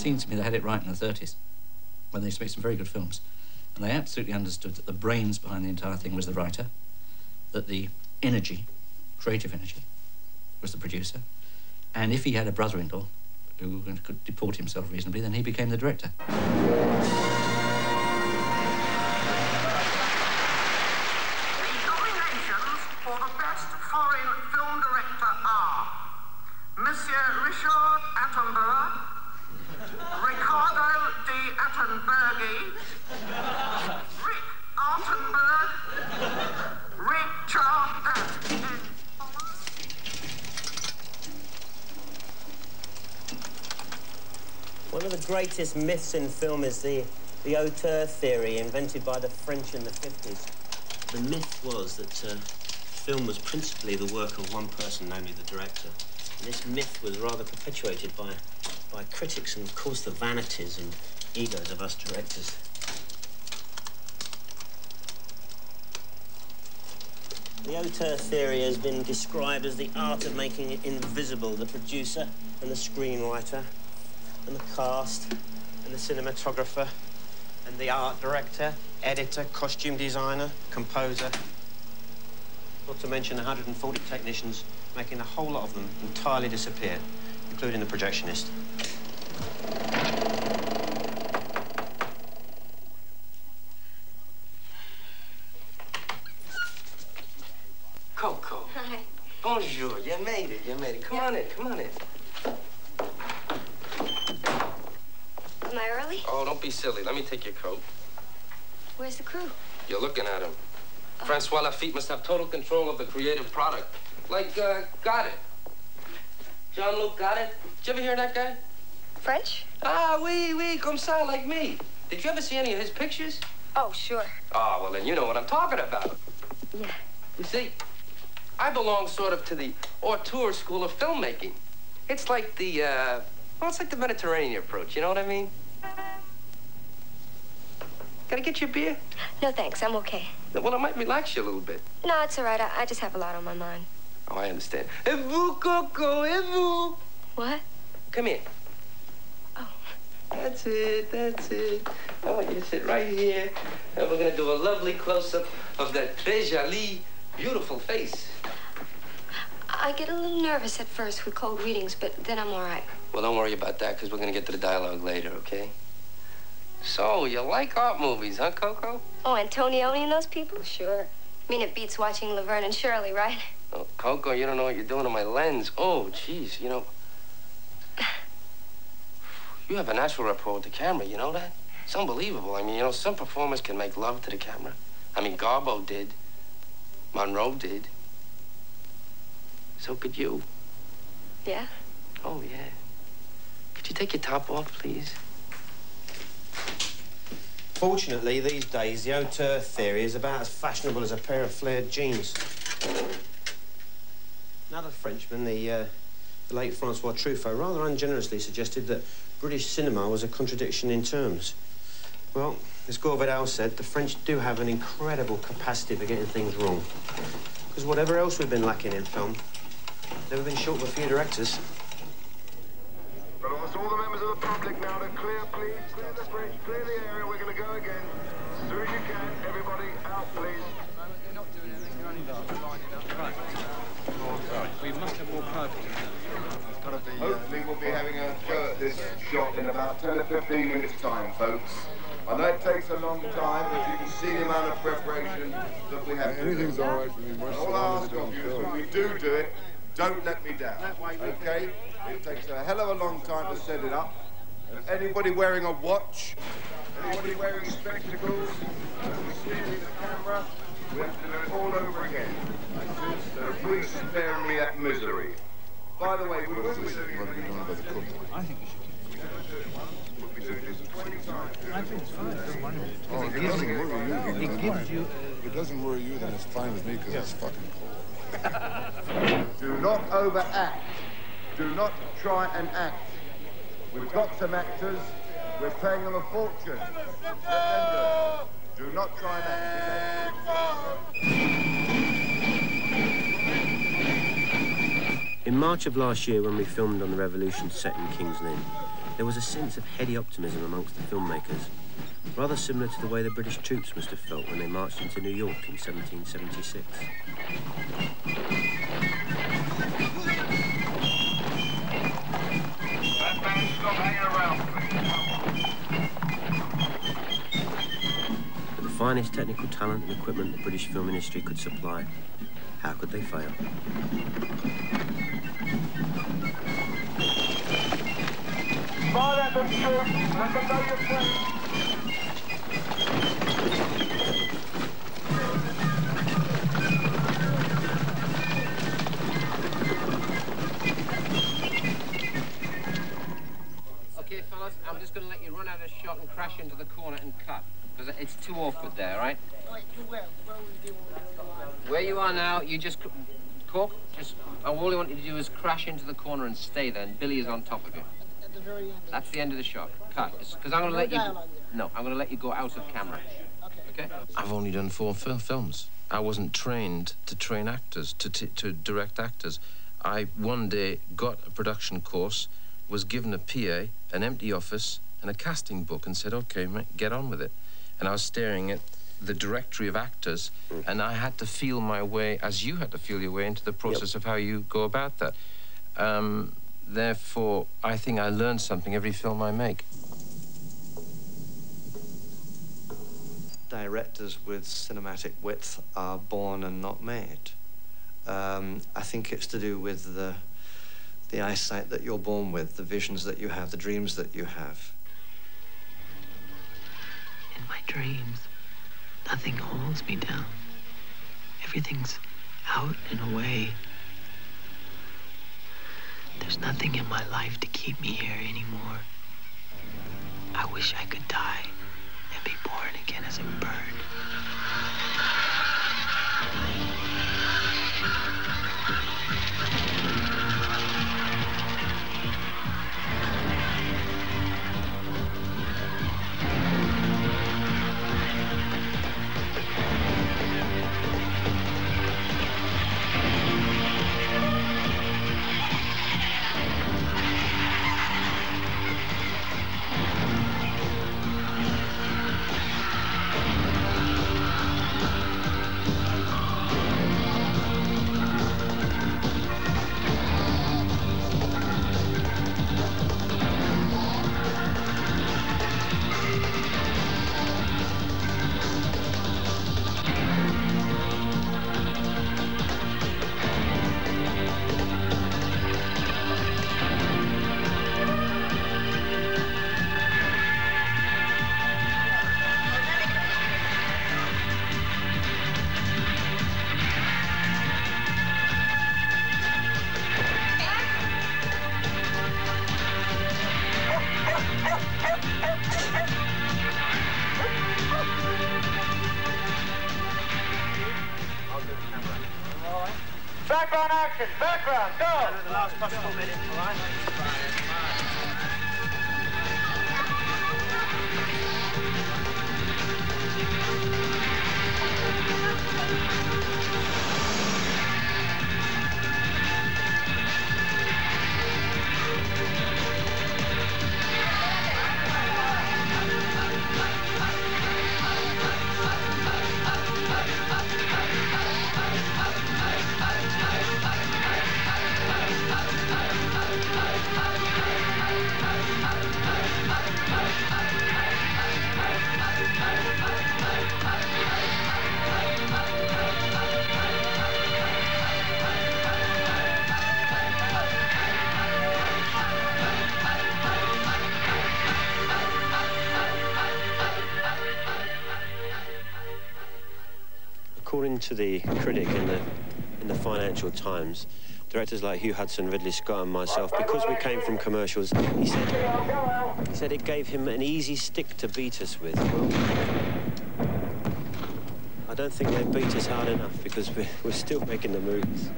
seems to me they had it right in the 30s, when they used to make some very good films. And they absolutely understood that the brains behind the entire thing was the writer, that the energy, creative energy, was the producer, and if he had a brother-in-law who could deport himself reasonably, then he became the director. The nominations for the best foreign film director are Monsieur Richard Attenborough, Ricardo de Attenbergi, Rick Artenberg, Richard Attenborough. One of the greatest myths in film is the auteur theory invented by the French in the 50s. The myth was that film was principally the work of one person, namely the director. And this myth was rather perpetuated by critics and, of course, the vanities and egos of us directors. The auteur theory has been described as the art of making invisible the producer and the screenwriter and the cast and the cinematographer and the art director, editor, costume designer, composer. Not to mention 140 technicians, making a whole lot of them entirely disappear, including the projectionist. Coco. Hi. Bonjour. You made it. Come on in. Am I early? Oh, don't be silly. Let me take your coat. Where's the crew? You're looking at him. Francois Lafitte must have total control of the creative product. Like, Got It. Jean-Luc Got It. Did you ever hear that guy? French? Ah, oui, comme ça, like me. Did you ever see any of his pictures? Oh, sure. Oh, well, then you know what I'm talking about. Yeah. You see, I belong sort of to the auteur school of filmmaking. It's like the, it's like the Mediterranean approach, you know what I mean? Can I get you a beer? No, thanks. I'm okay. Well, it might relax you a little bit. No, it's all right. I just have a lot on my mind. Oh, I understand. Et vous, Coco, et vous? What? Come here. Oh. That's it. I want you to sit right here, and we're gonna do a lovely close-up of that très jolie, beautiful face. I get a little nervous at first with cold readings, but then I'm all right. Well, don't worry about that, because we're gonna get to the dialogue later, okay? So, you like art movies, huh, Coco? Oh, Antonioni and those people? Sure. I mean, it beats watching Laverne and Shirley, right? Oh, Coco, you don't know what you're doing to my lens. Oh, jeez, you know. You have a natural rapport with the camera, you know that? It's unbelievable. I mean, you know, some performers can make love to the camera. I mean, Garbo did. Monroe did. So could you. Yeah? Oh, yeah. Could you take your top off, please? Fortunately, these days, the auteur theory is about as fashionable as a pair of flared jeans. Another Frenchman, the late Francois Truffaut, rather ungenerously suggested that British cinema was a contradiction in terms. Well, as Gore Vidal said, the French do have an incredible capacity for getting things wrong. Because whatever else we've been lacking in film, they've been short of a few directors. But almost all the members of the public now to clear, please. Clear the bridge, clear the area. We're going to go again. As soon as you can, everybody out, please. You're not doing anything. You're only lining up. Right. Oh, sorry. We must have more purpose. Hopefully we'll be having a go at this shot in about 10 to 15 minutes' time, folks. I know it takes a long time, but you can see the amount of preparation that we have to do. Anything's all right for me. All I ask of you is when we do it, don't let me down, okay? It takes a hell of a long time to set it up. And anybody wearing a watch, anybody wearing spectacles, steering the camera, we have to do it all over again. So please spare me that misery. By the way, we will be doing it. I think we should. We'll be doing this 20 times. I think it's fine. Don't worry. Oh, if it doesn't worry you, It gives you... if it doesn't worry you, then it's fine with me because it's fucking cold. Do not overact. Do not try and act. We've got some actors. We're paying them a fortune. Let them do it. Do not try and act. In March of last year, when we filmed on the Revolution set in King's Lynn, There was a sense of heady optimism amongst the filmmakers, rather similar to the way the British troops must have felt when they marched into New York in 1776. With the finest technical talent and equipment the British film industry could supply, how could they fail? Okay, fellas, I'm just going to let you run out of shot and crash into the corner and cut, because it's too awkward there, right? Where you are now, you just... Cork, all you want you to do is crash into the corner and stay there, and Billy is on top of you. At the very end. That's the end of the shot. Cut. Because I'm going to let you... No, I'm going to let you go out of camera. Okay? I've only done 4 films. I wasn't trained to train actors, to direct actors. I one day got a production course, was given a PA, an empty office, and a casting book, and said, OK, mate, get on with it. And I was staring at the directory of actors, and I had to feel my way, as you had to feel your way, into the process of how you go about that. Therefore, I think I learned something every film I make. Directors with cinematic width are born and not made. I think it's to do with the eyesight that you're born with, the visions that you have, the dreams that you have. In my dreams, nothing holds me down. Everything's out and away. There's nothing in my life to keep me here anymore. I wish I could die and be born again as a bird. Background action, background, go! The last possible minute, all right? According to the critic in the Financial Times, directors like Hugh Hudson, Ridley Scott and myself, because we came from commercials, he said it gave him an easy stick to beat us with. Well, I don't think they beat us hard enough because we're still making the movies.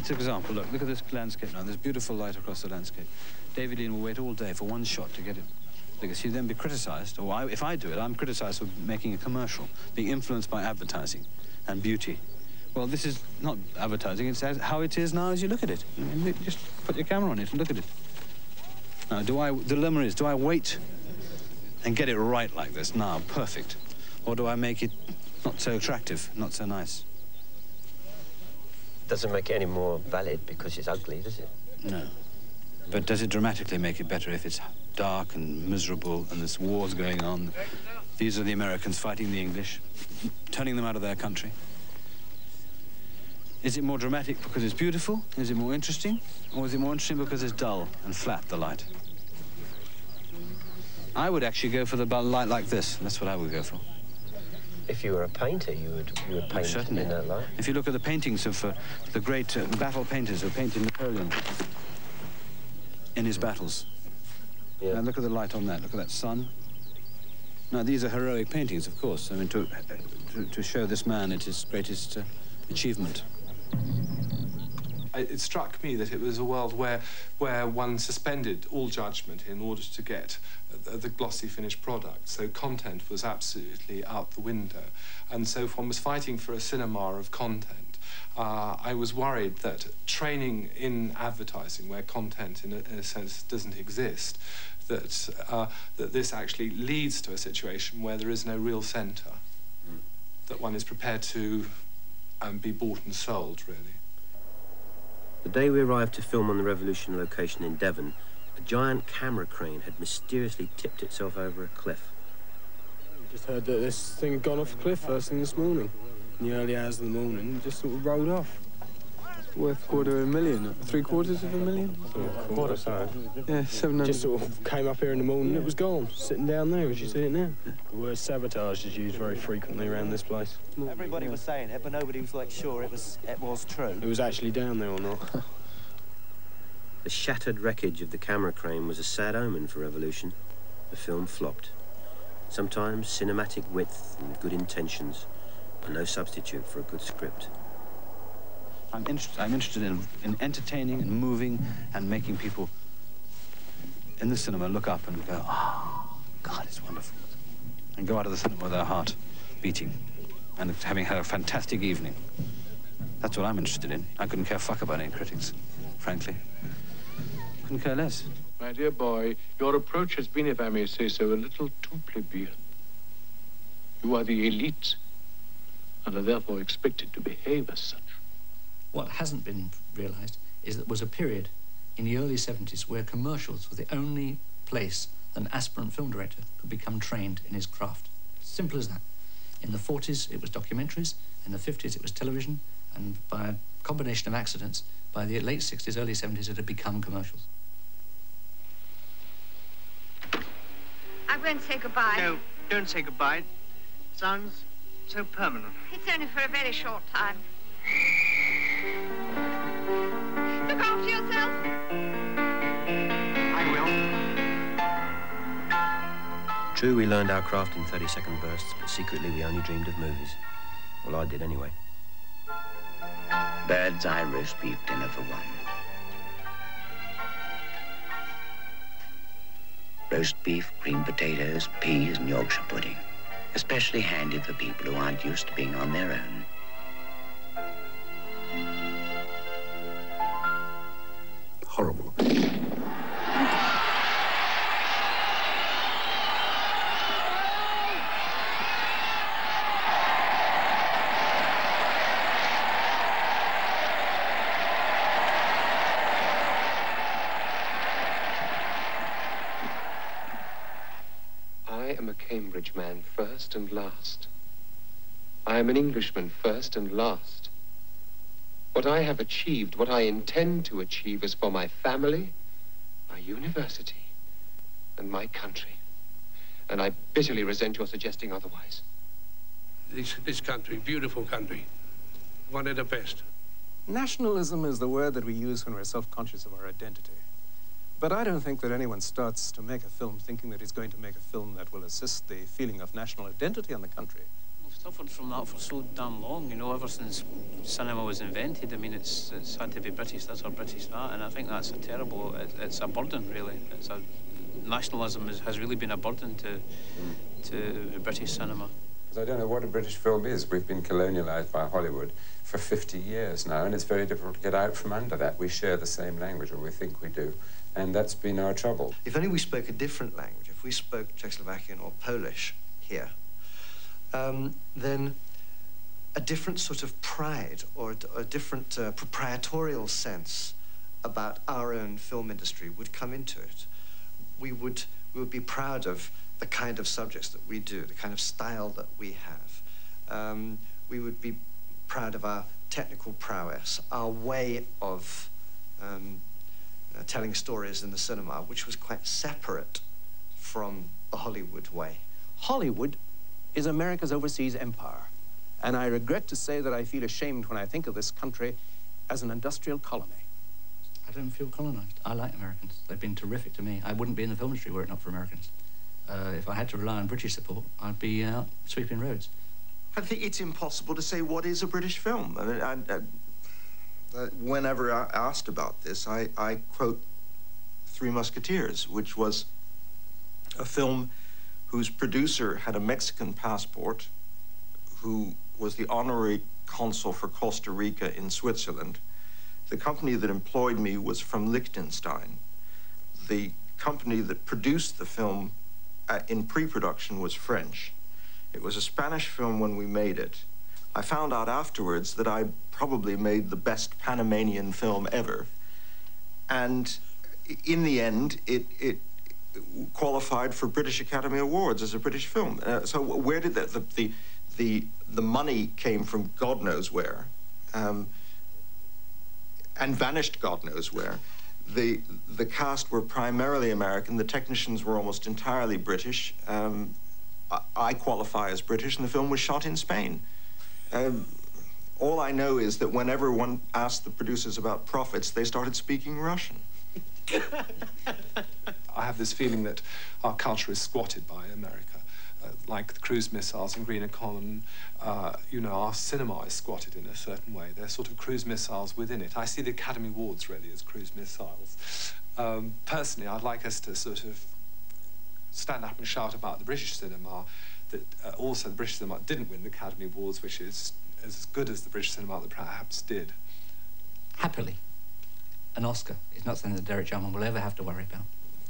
great example. Look at this landscape now. There's beautiful light across the landscape. David Lean will wait all day for one shot to get it. Because he'll then be criticised, or if I do it, I'm criticised for making a commercial, being influenced by advertising and beauty. Well, this is not advertising, it's how it is now as you look at it. I mean, just put your camera on it and look at it. Now, the dilemma is, do I wait and get it right like this now, perfect? Or do I make it not so attractive, not so nice? Doesn't make it any more valid because it's ugly, does it? No. But does it dramatically make it better if it's dark and miserable and there's wars going on? These are the Americans fighting the English, turning them out of their country. Is it more dramatic because it's beautiful? Is it more interesting? Or is it more interesting because it's dull and flat, the light? I would actually go for the light like this. That's what I would go for. If you were a painter, you would paint certainly in that light. If you look at the paintings of the great battle painters who painted Napoleon in his battles. Yeah. Now look at the light on that. Look at that sun. Now these are heroic paintings, of course. I mean, to show this man at his greatest achievement. It struck me that it was a world where one suspended all judgment in order to get the glossy finished product. So content was absolutely out the window. And so if one was fighting for a cinema of content, I was worried that training in advertising, where content in a sense doesn't exist, that this actually leads to a situation where there is no real centre, that one is prepared to be bought and sold, really. The day we arrived to film on the Revolution location in Devon, a giant camera crane had mysteriously tipped itself over a cliff. We just heard that this thing had gone off a cliff first thing this morning. In the early hours of the morning, it just sort of rolled off. Worth $250,000, $750,000? Quarter, sorry. Yeah, 700. Just sort of came up here in the morning and it was gone, sitting down there as you see it now. The word sabotage is used very frequently around this place. Everybody was saying it, but nobody was like sure it was true. It was actually down there or not. The shattered wreckage of the camera crane was a sad omen for Revolution. The film flopped. Sometimes cinematic width and good intentions are no substitute for a good script. I'm interested in entertaining and moving and making people in the cinema look up and go, oh, God, it's wonderful. And go out of the cinema with their heart beating and having had a fantastic evening. That's what I'm interested in. I couldn't care a fuck about any critics, frankly. Couldn't care less. My dear boy, your approach has been, if I may say so, a little too plebeian. You are the elite and are therefore expected to behave as such. What hasn't been realised is that there was a period in the early 70s where commercials were the only place an aspirant film director could become trained in his craft. Simple as that. In the 40s, it was documentaries. In the 50s, it was television. And by a combination of accidents, by the late 60s, early 70s, it had become commercials. I'm going to say goodbye. No, don't say goodbye. It sounds so permanent. It's only for a very short time. Look after yourself. I will. True, we learned our craft in 30-second bursts, but secretly we only dreamed of movies. Well, I did anyway. Bird's eye roast beef dinner for one. Roast beef, green potatoes, peas, and Yorkshire pudding. Especially handy for people who aren't used to being on their own. Horrible. I am a Cambridge man first and last. I am an Englishman first and last. What I have achieved, what I intend to achieve is for my family, my university, and my country. And I bitterly resent your suggesting otherwise. This country, beautiful country, one of the best. Nationalism is the word that we use when we're self-conscious of our identity. But I don't think that anyone starts to make a film thinking that he's going to make a film that will assist the feeling of national identity in the country. suffered from that for so damn long, you know, ever since cinema was invented. I mean, it's had to be British this or British that, and I think that's a terrible, it's a burden, really. Nationalism has really been a burden to British cinema. I don't know what a British film is. We've been colonialised by Hollywood for 50 years now, and it's very difficult to get out from under that. We share the same language, or we think we do, and that's been our trouble. If only we spoke a different language, if we spoke Czechoslovakian or Polish here, then a different sort of pride or a different proprietorial sense about our own film industry would come into it. We would be proud of the kind of subjects that we do, the kind of style that we have. We would be proud of our technical prowess, our way of telling stories in the cinema, which was quite separate from the Hollywood way. Hollywood is America's overseas empire, and I regret to say that I feel ashamed when I think of this country as an industrial colony. I don't feel colonised. I like Americans. They've been terrific to me. I wouldn't be in the film industry were it not for Americans. If I had to rely on British support, I'd be out sweeping roads. I think it's impossible to say what is a British film. I mean, whenever I asked about this, I quote Three Musketeers, which was a film whose producer had a Mexican passport, who was the honorary consul for Costa Rica in Switzerland. The company that employed me was from Liechtenstein. The company that produced the film in pre-production was French. It was a Spanish film when we made it. I found out afterwards that I probably made the best Panamanian film ever. And in the end, it qualified for British Academy Awards as a British film. So where did the money came from God knows where, and vanished God knows where. The cast were primarily American. The technicians were almost entirely British. I qualify as British, and the film was shot in Spain. All I know is that whenever one asked the producers about profits, they started speaking Russian. I have this feeling that our culture is squatted by America. Like the cruise missiles in Greener Column, you know, our cinema is squatted in a certain way. They're sort of cruise missiles within it. I see the Academy Awards really as cruise missiles. Personally, I'd like us to sort of stand up and shout about the British cinema, that also the British cinema didn't win the Academy Awards, which is as good as the British cinema that perhaps did. Happily, an Oscar is not something that Derek Jarman will ever have to worry about.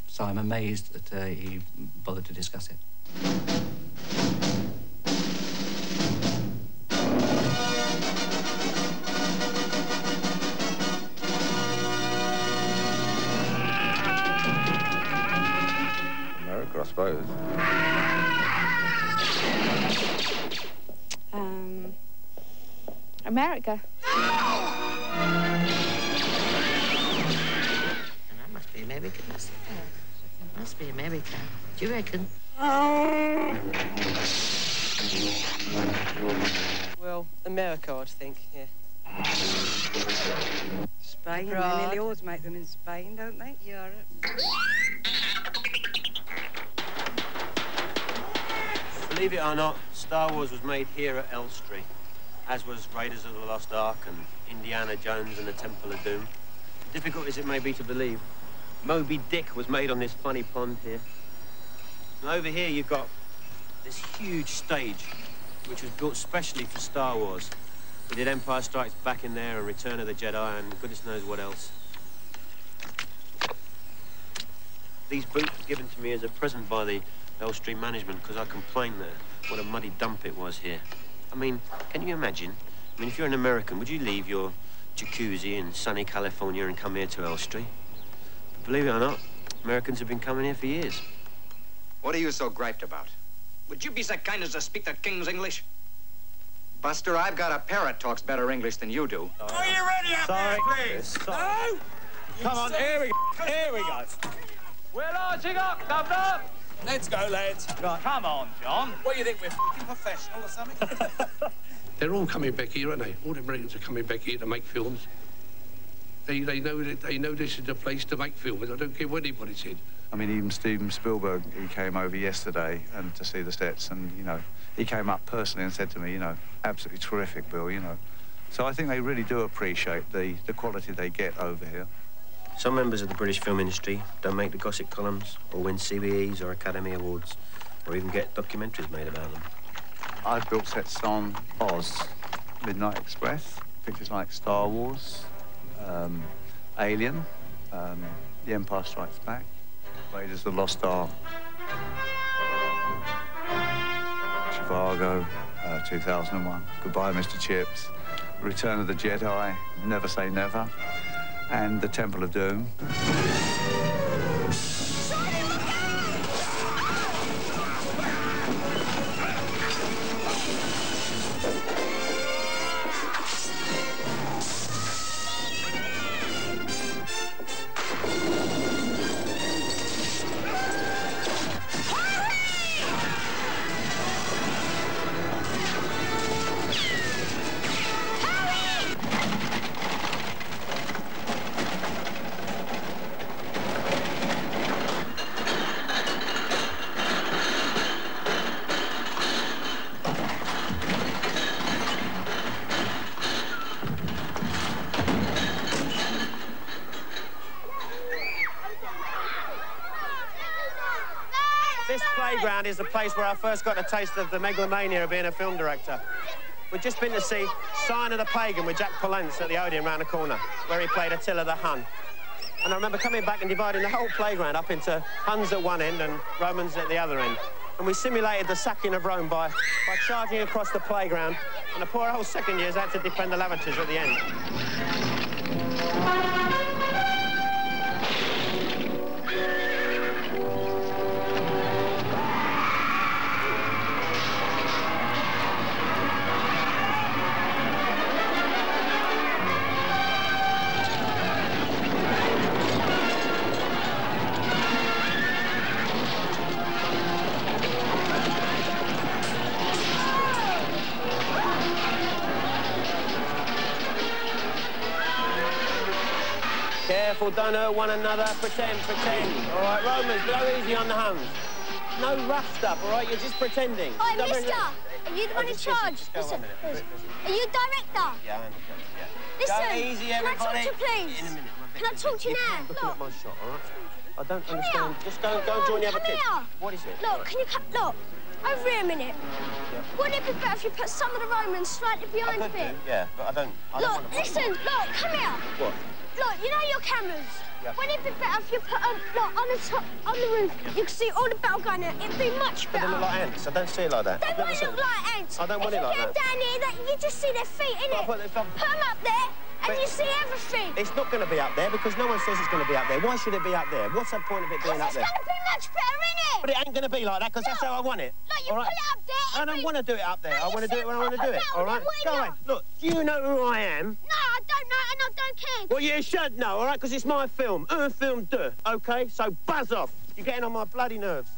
So I'm amazed that he bothered to discuss it. America, I suppose. America. That must be American, must it? Must be America. Do you reckon? Well, America, I'd think, yeah. Spain. They nearly always make them in Spain, don't they? Europe. Believe it or not, Star Wars was made here at Elstree, as was Raiders of the Lost Ark and Indiana Jones and the Temple of Doom. Difficult as it may be to believe, Moby Dick was made on this funny pond here. And over here you've got this huge stage, which was built specially for Star Wars. We did Empire Strikes Back in there and Return of the Jedi and goodness knows what else. These boots were given to me as a present by the Elstree management because I complained that what a muddy dump it was here. I mean, can you imagine? I mean, if you're an American, would you leave your jacuzzi in sunny California and come here to Elstree? But believe it or not, Americans have been coming here for years. What are you so griped about? Would you be so kind as to speak the King's English? Buster, I've got a parrot talks better English than you do. Are you ready up there, please? No? Come on, here we go. We're launching up, Governor! Let's go, lads. Right, come on, John. What do you think, we're f***ing professional or something? They're all coming back here, aren't they? All the Americans are coming back here to make films. They know this is the place to make films. I don't care what anybody said. I mean, even Steven Spielberg, he came over yesterday and to see the sets, and, you know, he came up personally and said to me, you know, absolutely terrific, Bill, you know. So I think they really do appreciate the quality they get over here. Some members of the British film industry don't make the gossip columns or win CBEs or Academy Awards or even get documentaries made about them. I've built sets on Oz, Midnight Express, pictures like Star Wars, Alien, The Empire Strikes Back, Raiders of the Lost Ark, Chicago, 2001, Goodbye, Mr. Chips, Return of the Jedi, Never Say Never, and The Temple of Doom. This playground is the place where I first got a taste of the megalomania of being a film director. We'd just been to see Sign of the Pagan with Jack Palance at the Odeon round the corner, where he played Attila the Hun. And I remember coming back and dividing the whole playground up into Huns at one end and Romans at the other end. And we simulated the sacking of Rome by charging across the playground, and the poor old second years had to defend the lavatories at the end. Careful, don't hurt one another. Pretend, pretend. All right, Romans, go easy on the Huns. No rough stuff, all right? You're just pretending. Hi, mister. Are you the one in charge? Listen, are you director? Yeah, I am. Yeah. Listen, go easy, everybody. Can I talk to you, please? In a minute. Can I talk to you now? Looking at my shot, all right? I don't Come understand. here. Just go and join the other kids. Here. What is it? Look, can you come? Look, over here a minute. Yeah. Wouldn't it be better if you put some of the Romans slightly behind I a could bit? do, yeah, but I don't Look, want to... listen, look, come here. What? Look, you know your cameras? Yep. Wouldn't it be better if you put them, look, on the top, on the roof? You can see all the battle going in. It'd be much But better. they look like ants. I don't see it like that. They I've never won't seen look them. like ants. I don't want it like If you that. put them down here, you just see their feet, innit? But if I'm- Put them up there, and But- you see everything. It's not going to be up there because no one says it's going to be up there. Why should it be up there? What's the point of it being up It's there? going to be much better, innit? But it ain't going to be like that because that's how I want it. Look, you all right? put it up there. I don't want to do it up there. I want to do it when I want to do it. Battle, All right? then, Go wouldn't away. you? Look, do you know who I am? No, I don't know, and I don't care. Well, you should know, all right? Because it's my film. Un film de, OK? So buzz off. You're getting on my bloody nerves.